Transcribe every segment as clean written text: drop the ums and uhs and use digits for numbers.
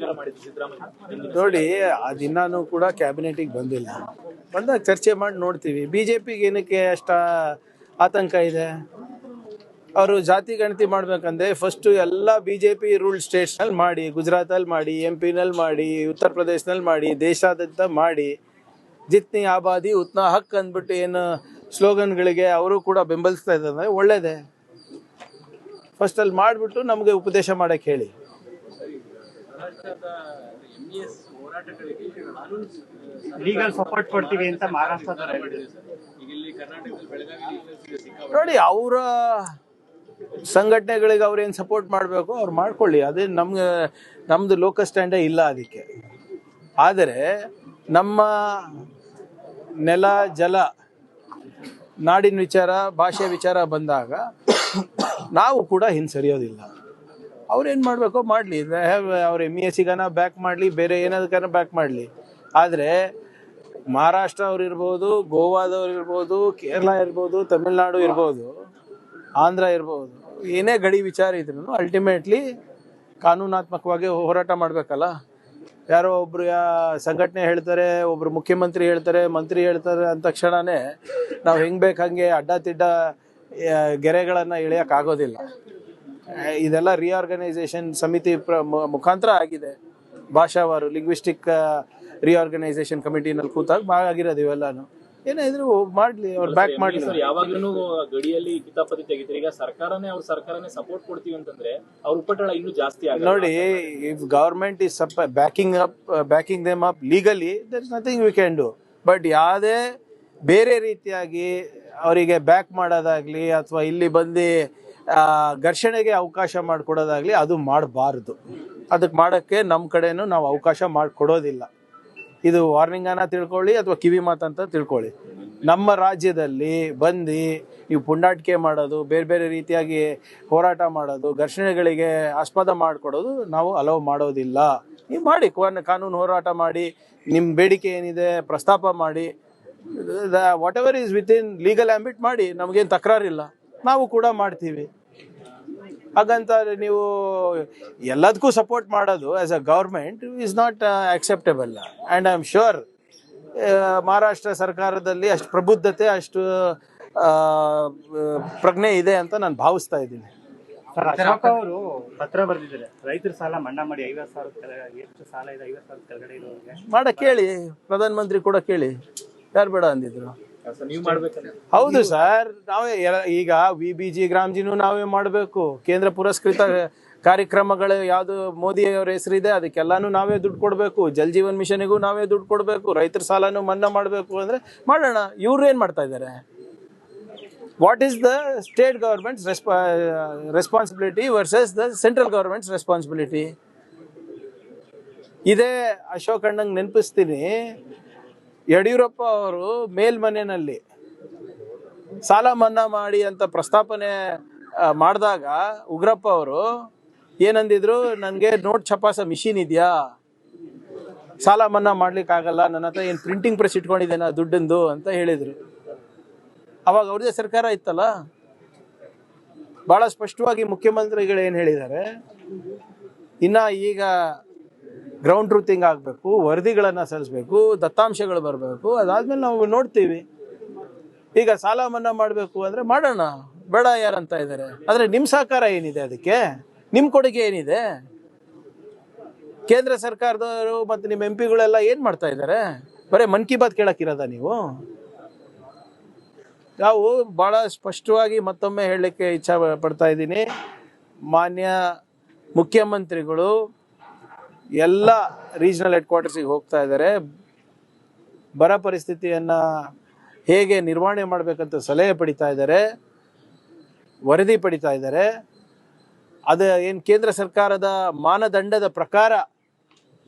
ಸ್ವೀಕಾರ ಮಾಡಿದ್ರು ಸಿದ್ದರಾಮಯ್ಯ. ನೋಡಿ, ಅದಿನ್ನೂ ಕೂಡ ಕ್ಯಾಬಿನೆಟಿಗೆ ಬಂದಿಲ್ಲ. ಬಂದಾಗ ಚರ್ಚೆ ಮಾಡಿ ನೋಡ್ತೀವಿ. ಬಿಜೆಪಿಗೆ ಏನಕ್ಕೆ ಅಷ್ಟ ಆತಂಕ ಇದೆ? ಅವರು ಜಾತಿ ಗಣತಿ ಮಾಡ್ಬೇಕಂದ್ರೆ ಫಸ್ಟು ಎಲ್ಲ ಬಿಜೆಪಿ ರೂಲ್ ಸ್ಟೇಟ್ಸ್ನಲ್ಲಿ ಮಾಡಿ, ಗುಜರಾತಲ್ಲಿ ಮಾಡಿ, MP ನಲ್ಲಿ ಮಾಡಿ, ಉತ್ತರ ಪ್ರದೇಶನಲ್ಲಿ ಮಾಡಿ, ದೇಶಾದ್ಯಂತ ಮಾಡಿ, ಜಿತ್ನಿ ಆಬಾದಿ ಉತ್ನಾ ಹಕ್ ಅಂದ್ಬಿಟ್ಟು ಏನು ಸ್ಲೋಗನ್ಗಳಿಗೆ ಅವರು ಕೂಡ ಬೆಂಬಲಿಸ್ತಾ ಇದ್ದಾರೆ. ಒಳ್ಳೇದೇ. ಫಸ್ಟ್ ಅಲ್ಲಿ ಮಾಡಿಬಿಟ್ಟು ನಮಗೆ ಉಪದೇಶ ಮಾಡಕ್ಕೆ ಹೇಳಿ. ಲೀಗಲ್ ಸಪೋರ್ಟ್ ಕೊಡ್ತೀವಿ ಅಂತ ಮಹಾರಾಷ್ಟ್ರ ನೋಡಿ, ಅವರ ಸಂಘಟನೆಗಳಿಗೆ ಅವ್ರೇನು ಸಪೋರ್ಟ್ ಮಾಡಬೇಕು ಅವ್ರು ಮಾಡ್ಕೊಳ್ಳಿ. ಅದೇ ನಮ್ದು ಲೋಕಲ್ ಸ್ಟ್ಯಾಂಡೇ ಇಲ್ಲ ಅದಕ್ಕೆ. ಆದರೆ ನಮ್ಮ ನೆಲ, ಜಲ, ನಾಡಿನ ವಿಚಾರ, ಭಾಷೆ ವಿಚಾರ ಬಂದಾಗ ನಾವು ಕೂಡ ಹಿಂಸರಿಯೋದಿಲ್ಲ. ಅವ್ರೇನು ಮಾಡಬೇಕೋ ಮಾಡಲಿ. ಅವ್ರ MESಗಾನ ಬ್ಯಾಕ್ ಮಾಡಲಿ, ಬೇರೆ ಏನಾದಕ್ಕಾನ ಬ್ಯಾಕ್ ಮಾಡಲಿ. ಆದರೆ ಮಹಾರಾಷ್ಟ್ರ ಅವ್ರು ಇರ್ಬೋದು, ಗೋವಾದವ್ರು ಇರ್ಬೋದು, ಕೇರಳ ಇರ್ಬೋದು, ತಮಿಳ್ನಾಡು ಇರ್ಬೋದು, ಆಂಧ್ರ ಇರ್ಬೋದು, ಏನೇ ಗಡಿ ವಿಚಾರ ಇದ್ರೂ ಅಲ್ಟಿಮೇಟ್ಲಿ ಕಾನೂನಾತ್ಮಕವಾಗಿ ಹೋರಾಟ ಮಾಡಬೇಕಲ್ಲ. ಯಾರೋ ಒಬ್ರು ಸಂಘಟನೆ ಹೇಳ್ತಾರೆ, ಒಬ್ರು ಮುಖ್ಯಮಂತ್ರಿ ಹೇಳ್ತಾರೆ, ಮಂತ್ರಿ ಹೇಳ್ತಾರೆ ಅಂದ ತಕ್ಷಣನೇ ನಾವು ಹೆಂಗೆ ಬೇಕು ಹಂಗೆ ಅಡ್ಡ-ತಿಡ್ಡ ಗೆರೆಗಳನ್ನು ಎಳೆಯೋಕ್ಕಾಗೋದಿಲ್ಲ. ಇದೆಲ್ಲ ರಿಆರ್ಗನೈಸೇಷನ್ ಸಮಿತಿ ಮುಖಾಂತರ ಆಗಿದೆ. ಭಾಷಾವಾರು ಲಿಂಗ್ವಿಸ್ಟಿಕ್ ರಿಆರ್ಗನೈಸೇಷನ್ ಕಮಿಟಿನಲ್ಲಿ ಕೂತಾಗ ಆಗಿರೋದು ಇವೆಲ್ಲಾನು. ಏನೇ ಇದ್ರು ಮಾಡ್ಲಿ, ಅವ್ರು ಬ್ಯಾಕ್ ಮಾಡ್ಲಿ. ಯಾವಾಗ್ಲೂ ಗಡಿಯಲ್ಲಿ ಕಿತಾಪತಿ ತೆಗಿತಾರೆ. ಈಗ ಸರ್ಕಾರನೇ ಸಪೋರ್ಟ್ ಕೊಡ್ತೀವಿ ಅಂತಂದ್ರೆ ಅವ್ರ ಉಪಟಳ ಇನ್ನೂ ಜಾಸ್ತಿ ಆಗುತ್ತೆ. ನೋಡಿ, if government is backing them up legally, there is nothing we can do. But ಯಾವುದೇ ಬೇರೆ ರೀತಿಯಾಗಿ ಅವರಿಗೆ ಬ್ಯಾಕ್ ಮಾಡೋದಾಗ್ಲಿ ಅಥವಾ ಇಲ್ಲಿ ಬಂದು ಘರ್ಷಣೆಗೆ ಅವಕಾಶ ಮಾಡಿಕೊಡೋದಾಗ್ಲಿ ಅದು ಮಾಡಬಾರ್ದು. ಅದಕ್ಕೆ ಮಾಡೋಕ್ಕೆ ನಮ್ಮ ಕಡೆನೂ ನಾವು ಅವಕಾಶ ಮಾಡಿಕೊಡೋದಿಲ್ಲ. ಇದು ವಾರ್ನಿಂಗ್ ಅನ್ನ ತಿಳ್ಕೊಳ್ಳಿ ಅಥವಾ ಕಿವಿ ಮಾತಂತ ತಿಳ್ಕೊಳ್ಳಿ. ನಮ್ಮ ರಾಜ್ಯದಲ್ಲಿ ಬಂದು ನೀವು ಪುಂಡಾಟಿಕೆ ಮಾಡೋದು, ಬೇರೆ ಬೇರೆ ರೀತಿಯಾಗಿ ಹೋರಾಟ ಮಾಡೋದು, ಘರ್ಷಣೆಗಳಿಗೆ ಆಸ್ಪದ ಮಾಡಿಕೊಡೋದು ನಾವು ಅಲೋ ಮಾಡೋದಿಲ್ಲ. ನೀವು ಮಾಡಿ, ಕಾನೂನು ಹೋರಾಟ ಮಾಡಿ, ನಿಮ್ಮ ಬೇಡಿಕೆ ಏನಿದೆ ಪ್ರಸ್ತಾಪ ಮಾಡಿ, whatever is within legal ambit ಮಾಡಿ, ನಮಗೇನು ತಕರಾರಿಲ್ಲ. ನಾವು ಕೂಡ ಮಾಡ್ತೀವಿ. ಹಾಗಂತ ನೀವು ಎಲ್ಲದಕ್ಕೂ ಸಪೋರ್ಟ್ ಮಾಡೋದು as a government is not acceptable. And I am sure Maharashtra ಸರ್ಕಾರದಲ್ಲಿ ಅಷ್ಟು ಪ್ರಬುದ್ಧತೆ, ಅಷ್ಟು ಪ್ರಜ್ಞೆ ಇದೆ ಅಂತ ನಾನು ಭಾವಿಸ್ತಾ ಇದ್ದೀನಿ. ಅಶೋಕ್ ಅವರು ಪತ್ರ ಬರೆದಿದ್ದಾರೆ, ರೈತರ ಸಾಲ ಮನ್ನಾ ಮಾಡಿ 50,000 ಎಷ್ಟು ಸಾಲ ಇದೆ 50,000 ಕೆಳಗಡೆ ಇರೋರಿಗೆ ಮಾಡಕ್ಕೆ ಹೇಳಿ. ಪ್ರಧಾನ ಮಂತ್ರಿ ಕೂಡ ಕೇಳಿ, ಯಾರು ಬೇಡ ಅಂದಿದ್ರು? ನೀವು ಮಾಡ್ಬೇಕಂತ. ಹೌದು ಸರ್, ನಾವೇ ಈಗ VBG ಗ್ರಾಮ್ಜಿನೂ ನಾವೇ ಮಾಡಬೇಕು. ಕೇಂದ್ರ ಪುರಸ್ಕೃತ ಕಾರ್ಯಕ್ರಮಗಳು ಯಾವುದು ಮೋದಿ ಅವರ ಹೆಸರಿದೆ ಅದಕ್ಕೆಲ್ಲಾನು ನಾವೇ ದುಡ್ಡು ಕೊಡಬೇಕು. ಜಲ್ ಜೀವನ್ ಮಿಷನ್ಗೂ ನಾವೇ ದುಡ್ಡು ಕೊಡಬೇಕು. ರೈತರ ಸಾಲನೂ ಮನ್ನಾ ಮಾಡಬೇಕು ಅಂದರೆ ಮಾಡೋಣ. ಇವ್ರು ಏನು ಮಾಡ್ತಾ ಇದ್ದಾರೆ? What is the state governments responsibility versus the central governments responsibility? ಇದೇ ಅಶೋಕ್ ಅಣ್ಣಂಗೆ ನೆನಪಿಸ್ತೀನಿ. ಯಡಿಯೂರಪ್ಪ ಅವರು ಮೇಲ್ಮನೆಯಲ್ಲಿ ಸಾಲ ಮನ್ನಾ ಮಾಡಿ ಅಂತ ಪ್ರಸ್ತಾಪನೆ ಮಾಡಿದಾಗ ಉಗ್ರಪ್ಪ ಅವರು ಏನಂದಿದ್ರು, ನನಗೆ ನೋಟ್ ಛಪಾಸ ಮಿಷಿನ್ ಇದೆಯಾ, ಸಾಲ ಮನ್ನಾ ಮಾಡ್ಲಿಕ್ಕಾಗಲ್ಲ, ನನ್ನ ಹತ್ರ ಏನು ಪ್ರಿಂಟಿಂಗ್ ಪ್ರೆಸ್ ಇಟ್ಕೊಂಡಿದ್ದೇನೆ ದುಡ್ಡಿಂದು ಅಂತ ಹೇಳಿದರು. ಅವಾಗ ಅವ್ರದ್ದೇ ಸರ್ಕಾರ ಇತ್ತಲ್ಲ. ಭಾಳ ಸ್ಪಷ್ಟವಾಗಿ ಮುಖ್ಯಮಂತ್ರಿಗಳು ಏನು ಹೇಳಿದ್ದಾರೆ, ಇನ್ನು ಈಗ ಗ್ರೌಂಡ್ ಟ್ರೂತಿಂಗ್ ಆಗಬೇಕು, ವರದಿಗಳನ್ನು ಸಲ್ಲಿಸಬೇಕು, ದತ್ತಾಂಶಗಳು ಬರಬೇಕು, ಅದಾದ್ಮೇಲೆ ನಾವು ನೋಡ್ತೀವಿ. ಈಗ ಸಾಲ ಮನ್ನಾ ಮಾಡಬೇಕು ಅಂದರೆ ಮಾಡೋಣ, ಬೇಡ ಯಾರಂತ ಇದ್ದಾರೆ. ಆದರೆ ನಿಮ್ಮ ಸಹಕಾರ ಏನಿದೆ, ಅದಕ್ಕೆ ನಿಮ್ಮ ಕೊಡುಗೆ ಏನಿದೆ? ಕೇಂದ್ರ ಸರ್ಕಾರದವರು ಮತ್ತು ನಿಮ್ಮ MP ಗಳೆಲ್ಲ ಏನು ಮಾಡ್ತಾ ಇದ್ದಾರೆ? ಬರೀ ಮನ್ ಕಿ ಬಾತ್ ಕೇಳಕ್ಕಿರೋದ ನೀವು? ನಾವು ಭಾಳ ಸ್ಪಷ್ಟವಾಗಿ ಮತ್ತೊಮ್ಮೆ ಹೇಳಲಿಕ್ಕೆ ಇಚ್ಛೆ ಪಡ್ತಾ ಇದ್ದೀನಿ. ಮಾನ್ಯ ಮುಖ್ಯಮಂತ್ರಿಗಳು ಎಲ್ಲ ರೀಜನಲ್ ಹೆಡ್ ಕ್ವಾರ್ಟರ್ಸಿಗೆ ಹೋಗ್ತಾ ಇದ್ದಾರೆ. ಬರ ಪರಿಸ್ಥಿತಿಯನ್ನು ಹೇಗೆ ನಿರ್ವಹಣೆ ಮಾಡಬೇಕಂತ ಸಲಹೆ ಪಡಿತಾ ಇದ್ದಾರೆ, ವರದಿ ಪಡಿತಾ ಇದ್ದಾರೆ. ಅದು ಏನು ಕೇಂದ್ರ ಸರ್ಕಾರದ ಮಾನದಂಡದ ಪ್ರಕಾರ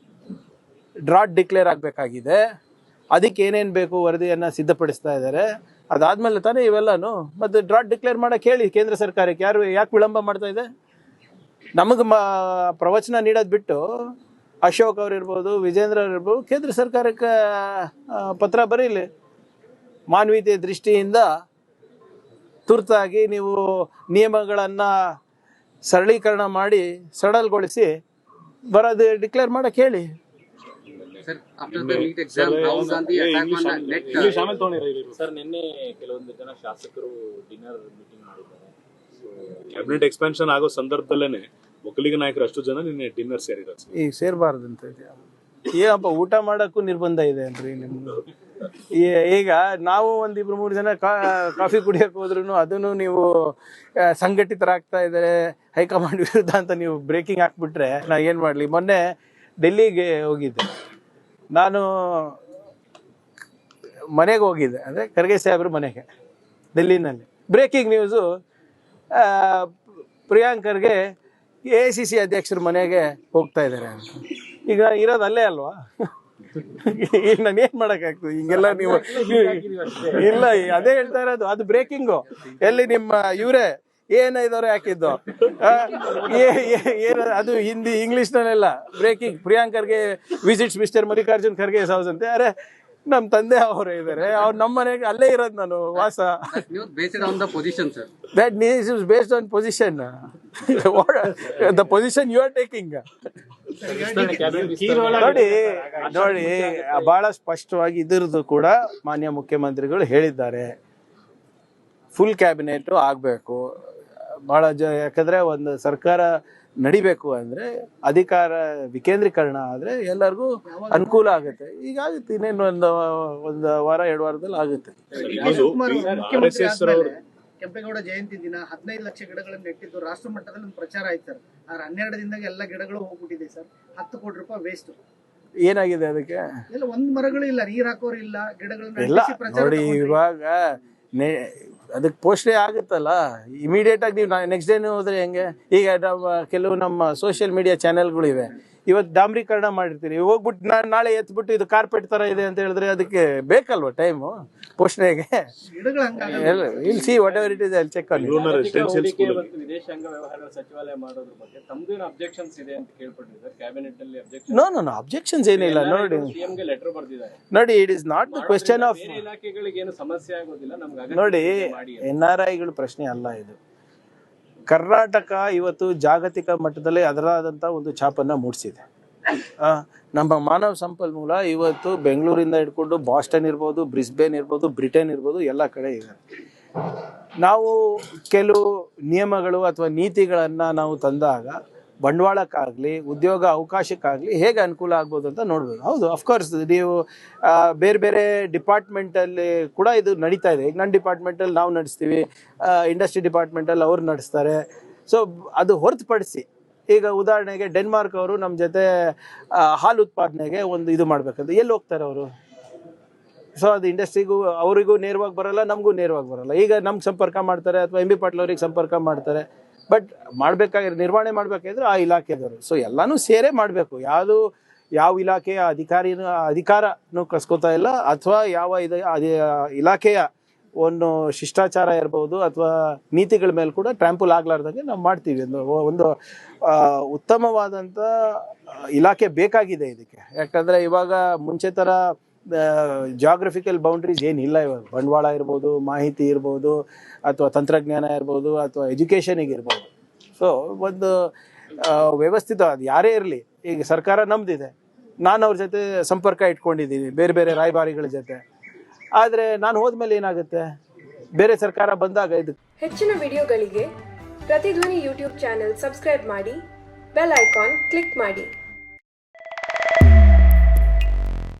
ಡ್ರಾಟ್ ಡಿಕ್ಲೇರ್ ಆಗಬೇಕಾಗಿದೆ. ಅದಕ್ಕೆ ಏನೇನು ಬೇಕು ವರದಿಯನ್ನು ಸಿದ್ಧಪಡಿಸ್ತಾ ಇದ್ದಾರೆ. ಅದಾದಮೇಲೆ ತಾನೇ ಇವೆಲ್ಲನೂ. ಮತ್ತು ಡ್ರಾಟ್ ಡಿಕ್ಲೇರ್ ಮಾಡೋಕ್ಕೆ ಹೇಳಿ ಕೇಂದ್ರ ಸರ್ಕಾರಕ್ಕೆ. ಯಾಕೆ ವಿಳಂಬ ಮಾಡ್ತಾ ಇದೆ? ನಮಗೆ ಪ್ರವಚನ ನೀಡೋದು ಬಿಟ್ಟು ಅಶೋಕ್ ಅವರಿರ್ಬೋದು, ವಿಜೇಂದ್ರ ಅವರಿರ್ಬೋದು, ಕೇಂದ್ರ ಸರ್ಕಾರಕ್ಕೆ ಪತ್ರ ಬರೀಲಿ. ಮಾನವೀಯತೆ ದೃಷ್ಟಿಯಿಂದ ತುರ್ತಾಗಿ ನೀವು ನಿಯಮಗಳನ್ನು ಸರಳೀಕರಣ ಮಾಡಿ, ಸಡಲ್ಗೊಳಿಸಿ ಬರೋದು ಡಿಕ್ಲೇರ್ ಮಾಡಕ್ಕೆ ಹೇಳಿ. Sir, after the NEET exam, Rahul Gandhi attack on the net. Sir ನಿನ್ನೆ ಕೆಲವೊಂದು ಜನ ಶಾಸಕರು ಡಿನ್ನರ್ ಮೀಟಿಂಗ್ ಮಾಡಿದ್ದಾರೆ. ಕ್ಯಾಬಿನೆಟ್ ಎಕ್ಸ್ಪಾನ್ಷನ್ ಆಗೋ ಸಂದರ್ಭದಲ್ಲೇನೆ ಒಕ್ಕಲಿಗ ನಾಯಕರು ಅಷ್ಟು ಜನ ನಿನ್ನೆ ಡಿನ್ನರ್ ಸೇರಿರೋದು. ಈಗ ಸೇರಬಾರ್ದಂತ ಏನಪ್ಪ, ಊಟ ಮಾಡೋಕ್ಕೂ ನಿರ್ಬಂಧ ಇದೆ ಅನ್ರಿ ನಿಮ್ದು. ಈಗ ನಾವು ಒಂದಿಬ್ರು ಮೂರು ಜನ ಕಾಫಿ ಕುಡಿಯೋಕೆ ಹೋದ್ರೂ ಅದನ್ನು ನೀವು ಸಂಘಟಿತರಾಗ್ತಾ ಇದ್ದಾರೆ ಹೈಕಮಾಂಡ್ ವಿರುದ್ಧ ಅಂತ ನೀವು ಬ್ರೇಕಿಂಗ್ ಹಾಕ್ಬಿಟ್ರೆ ನಾ ಏನು ಮಾಡಲಿ. ಮೊನ್ನೆ ಡೆಲ್ಲಿಗೆ ಹೋಗಿದ್ದೆ ನಾನು, ಮನೆಗೆ ಹೋಗಿದ್ದೆ, ಅಂದರೆ ಖರ್ಗೆ ಸಾಹೇಬ್ರ ಮನೆಗೆ ಡೆಲ್ಲಿನಲ್ಲಿ. Breaking news, Priyank Kharge AICC ಅಧ್ಯಕ್ಷರ ಮನೆಗೆ ಹೋಗ್ತಾ ಇದ್ದಾರೆ ಅಂತ. ಈಗ ನಾನು ಇರೋದು ಅಲ್ಲೇ ಅಲ್ವಾ, ಈಗ ನಾನು ಏನು ಮಾಡೋಕ್ಕಾಗ್ತದೆ ಹಿಂಗೆಲ್ಲ ನೀವು? ಇಲ್ಲ, ಅದೇ ಹೇಳ್ತಾ ಇರೋದು, ಅದು ಬ್ರೇಕಿಂಗು. ಎಲ್ಲಿ ನಿಮ್ಮ ಇವರೇ ಏನಿದವ್ರೆ ಹಾಕಿದ್ದು ಏನು, ಅದು ಹಿಂದಿ ಇಂಗ್ಲೀಷ್ನಲ್ಲೆಲ್ಲ breaking. Priyank Kharge visits mister Mallikarjun Kharge house ಅಂತೆ. ಅರೆ ನಮ್ಮ ತಂದೆ ಅವರೇ ಇದ್ದಾರೆ, ಅವ್ರು ನಮ್ಮ ಮನೆಗೆ ಅಲ್ಲೇ ಇರೋದು ನಾನು ವಾಸ. Based on the position, sir. That news is based on position. The position you are taking. ನೋಡಿ ಬಹಳ ಸ್ಪಷ್ಟವಾಗಿ ಇದ್ರದ್ದು ಕೂಡ ಮಾನ್ಯ ಮುಖ್ಯಮಂತ್ರಿಗಳು ಹೇಳಿದ್ದಾರೆ. ಫುಲ್ ಕ್ಯಾಬಿನೆಟ್ ಆಗಬೇಕು, ಬಹಳ ಯಾಕಂದ್ರೆ ಒಂದು ಸರ್ಕಾರ ನಡಿಬೇಕು ಅಂದ್ರೆ ಅಧಿಕಾರ ವಿಕೇಂದ್ರೀಕರಣ ಆದ್ರೆ ಎಲ್ಲರಿಗೂ ಅನುಕೂಲ ಆಗುತ್ತೆ. ಈಗ ಆಗುತ್ತೆ, ಇನ್ನೇನು ಒಂದು ವಾರ 2 ವಾರದಲ್ಲಿ ಆಗುತ್ತೆ. ಕೆಂಪೇಗೌಡ ಜಯಂತಿ ದಿನ 15 ಲಕ್ಷ ಗಿಡಗಳನ್ನು ನೆಟ್ಟಿದ್ದು ರಾಷ್ಟ್ರ ಮಟ್ಟದಲ್ಲಿ ಒಂದು ಪ್ರಚಾರ ಆಯ್ತು ಸರ್. ಆದ್ರೆ 12 ದಿನದಾಗ ಎಲ್ಲ ಗಿಡಗಳು ಹೋಗ್ಬಿಟ್ಟಿದೆ ಸರ್. 10 ಕೋಟಿ ರೂಪಾಯಿ ವೇಸ್ಟ್. ಏನಾಗಿದೆ ಅದಕ್ಕೆ? ಎಲ್ಲ ಒಂದ್ ಮರಗಳು ಇಲ್ಲ, ನೀರ್ ಹಾಕೋರು ಇಲ್ಲ, ಗಿಡಗಳನ್ನ ಇಲ್ಲ ನೋಡಿ. ಇವಾಗ ಅದಕ್ಕೆ ಪೋಸ್ಟೇ ಆಗುತ್ತಲ್ಲ, ಇಮಿಡಿಯೇಟ್ ಆಗಿ ನೀವು ನೆಕ್ಸ್ಟ್ ಡೇನೇ ಹೋದ್ರೆ ಹೆಂಗೆ? ಈಗ ಕೆಲವು ನಮ್ಮ ಸೋಷಿಯಲ್ ಮೀಡಿಯಾ ಚಾನೆಲ್ಗಳಿವೆ, ಇವತ್ತು ಡಾಂಬ್ರೀಕರಣ ಮಾಡಿರ್ತೀರಿ, ಹೋಗ್ಬಿಟ್ಟು ನಾಳೆ ಎತ್ಬಿಟ್ಟು ಇದು ಕಾರ್ಪೆಟ್ ತರ ಇದೆ ಅಂತ ಹೇಳಿದ್ರೆ ಅದಕ್ಕೆ ಬೇಕಲ್ವ ಟೈಮು ಪೋಸ್ಟ್ನೇಗೆ? Will see whatever it is, I will check on it. ವಿದೇಶಾಂಗ ವ್ಯವಹಾರಗಳ ಸಚಿವಾಲಯ ಮಾಡೋದ್ರ ಬಗ್ಗೆ ತಮ್ಮದೇನು ಅಬ್ಜೆಕ್ಷನ್ಸ್ ಇದೆ ಅಂತ ಕೇಳ್ಪಟ್ಟಿದ್ದಾರೆ. ಕ್ಯಾಬಿನೆಟ್ ಅಲ್ಲಿ ನೋ ಅಬ್ಜೆಕ್ಷನ್ಸ್ ಏನಿಲ್ಲ. ನೋಡಿ ಸಿಎಂ ಗೆ ಲೆಟರ್ ಬರೆದಿದ್ದಾರೆ. ನೋಡಿ, it is not the question of, ಇಲಾಖೆಗಳಿಗೆ ಏನು ಸಮಸ್ಯೆ ಆಗೋದಿಲ್ಲ ನಮ್ಗೆ. ನೋಡಿ NRIಗಳು ಪ್ರಶ್ನೆ ಅಲ್ಲ ಇದು. ಕರ್ನಾಟಕ ಇವತ್ತು ಜಾಗತಿಕ ಮಟ್ಟದಲ್ಲಿ ಅದರಾದಂಥ ಒಂದು ಛಾಪನ್ನು ಮೂಡಿಸಿದೆ. ನಮ್ಮ ಮಾನವ ಸಂಪನ್ಮೂಲ ಇವತ್ತು ಬೆಂಗಳೂರಿಂದ ಹಿಡ್ಕೊಂಡು ಬಾಸ್ಟನ್ ಇರ್ಬೋದು, ಬ್ರಿಸ್ಬೇನ್ ಇರ್ಬೋದು, ಬ್ರಿಟನ್ ಇರ್ಬೋದು, ಎಲ್ಲ ಕಡೆ ಇದೆ. ನಾವು ಕೆಲವು ನಿಯಮಗಳು ಅಥವಾ ನೀತಿಗಳನ್ನು ನಾವು ತಂದಾಗ ಬಂಡವಾಳಕ್ಕಾಗಲಿ ಉದ್ಯೋಗ ಅವಕಾಶಕ್ಕಾಗಲಿ ಹೇಗೆ ಅನುಕೂಲ ಆಗ್ಬೋದು ಅಂತ ನೋಡ್ಬೋದು. ಹೌದು, ಅಫ್ಕೋರ್ಸ್ ನೀವು ಬೇರೆ ಬೇರೆ ಡಿಪಾರ್ಟ್ಮೆಂಟಲ್ಲಿ ಕೂಡ ಇದು ನಡೀತಾ ಇದೆ. ಈಗ ನನ್ನ ಡಿಪಾರ್ಟ್ಮೆಂಟಲ್ಲಿ ನಾವು ನಡೆಸ್ತೀವಿ, ಇಂಡಸ್ಟ್ರಿ ಡಿಪಾರ್ಟ್ಮೆಂಟಲ್ಲಿ ಅವ್ರು ನಡೆಸ್ತಾರೆ. ಸೊ ಅದು ಹೊರತುಪಡಿಸಿ ಈಗ ಉದಾಹರಣೆಗೆ ಡೆನ್ಮಾರ್ಕ್ ಅವರು ನಮ್ಮ ಜೊತೆ ಹಾಲು ಉತ್ಪಾದನೆಗೆ ಒಂದು ಇದು ಮಾಡಬೇಕಂದ್ರೆ ಎಲ್ಲಿ ಹೋಗ್ತಾರೆ ಅವರು? ಸೊ ಅದು ಇಂಡಸ್ಟ್ರಿಗೂ ಅವರಿಗೂ ನೇರವಾಗಿ ಬರೋಲ್ಲ, ನಮಗೂ ನೇರವಾಗಿ ಬರೋಲ್ಲ. ಈಗ ನಮ್ಗೆ ಸಂಪರ್ಕ ಮಾಡ್ತಾರೆ ಅಥವಾ MB ಪಾಟೀಲ್ ಅವ್ರಿಗೆ ಸಂಪರ್ಕ ಮಾಡ್ತಾರೆ. ಬಟ್ ಮಾಡಬೇಕಾಗಿರೋ ನಿರ್ವಹಣೆ ಮಾಡಬೇಕಾದ್ರೆ ಆ ಇಲಾಖೆದವರು. ಸೊ ಎಲ್ಲನೂ ಸೇರೇ ಮಾಡಬೇಕು. ಯಾವ ಇಲಾಖೆಯ ಅಧಿಕಾರನೂ ಕಸ್ಕೋತಾ ಇಲ್ಲ, ಅಥವಾ ಯಾವ ಇಲಾಖೆಯ ಒಂದು ಶಿಷ್ಟಾಚಾರ ಇರ್ಬೋದು ಅಥವಾ ನೀತಿಗಳ ಮೇಲೆ ಕೂಡ ಟ್ರ್ಯಾಂಪಲ್ ಆಗ್ಲಾರ್ದಂಗೆ ನಾವು ಮಾಡ್ತೀವಿ. ಒಂದು ಉತ್ತಮವಾದಂಥ ಇಲಾಖೆ ಬೇಕಾಗಿದೆ ಇದಕ್ಕೆ. ಯಾಕಂದರೆ ಇವಾಗ ಮುಂಚೆ ಥರ ಜಾಗ್ರಫಿಕಲ್ ಬೌಂಡ್ರೀಸ್ ಏನಿಲ್ಲ. ಇವಾಗ ಬಂಡವಾಳ ಇರ್ಬೋದು, ಮಾಹಿತಿ ಇರ್ಬೋದು, ಅಥವಾ ತಂತ್ರಜ್ಞಾನ ಇರ್ಬೋದು, ಅಥವಾ ಎಜುಕೇಷನಿಗೆ ಇರ್ಬೋದು. ಸೊ ಒಂದು ವ್ಯವಸ್ಥಿತ, ಅದು ಯಾರೇ ಇರಲಿ. ಈಗ ಸರ್ಕಾರ ನಮ್ದಿದೆ, ನಾನು ಅವ್ರ ಜೊತೆ ಸಂಪರ್ಕ ಇಟ್ಕೊಂಡಿದ್ದೀನಿ ಬೇರೆ ಬೇರೆ ರಾಯಭಾರಿಗಳ ಜೊತೆ. ಆದರೆ ನಾನು ಹೋದ್ಮೇಲೆ ಏನಾಗುತ್ತೆ, ಬೇರೆ ಸರ್ಕಾರ ಬಂದಾಗ ಇದು. ಹೆಚ್ಚಿನ ವಿಡಿಯೋಗಳಿಗೆ ಪ್ರತಿಧ್ವನಿ ಯೂಟ್ಯೂಬ್ ಚಾನೆಲ್ ಸಬ್ಸ್ಕ್ರೈಬ್ ಮಾಡಿ, ಬೆಲ್ ಐಕಾನ್ ಕ್ಲಿಕ್ ಮಾಡಿ.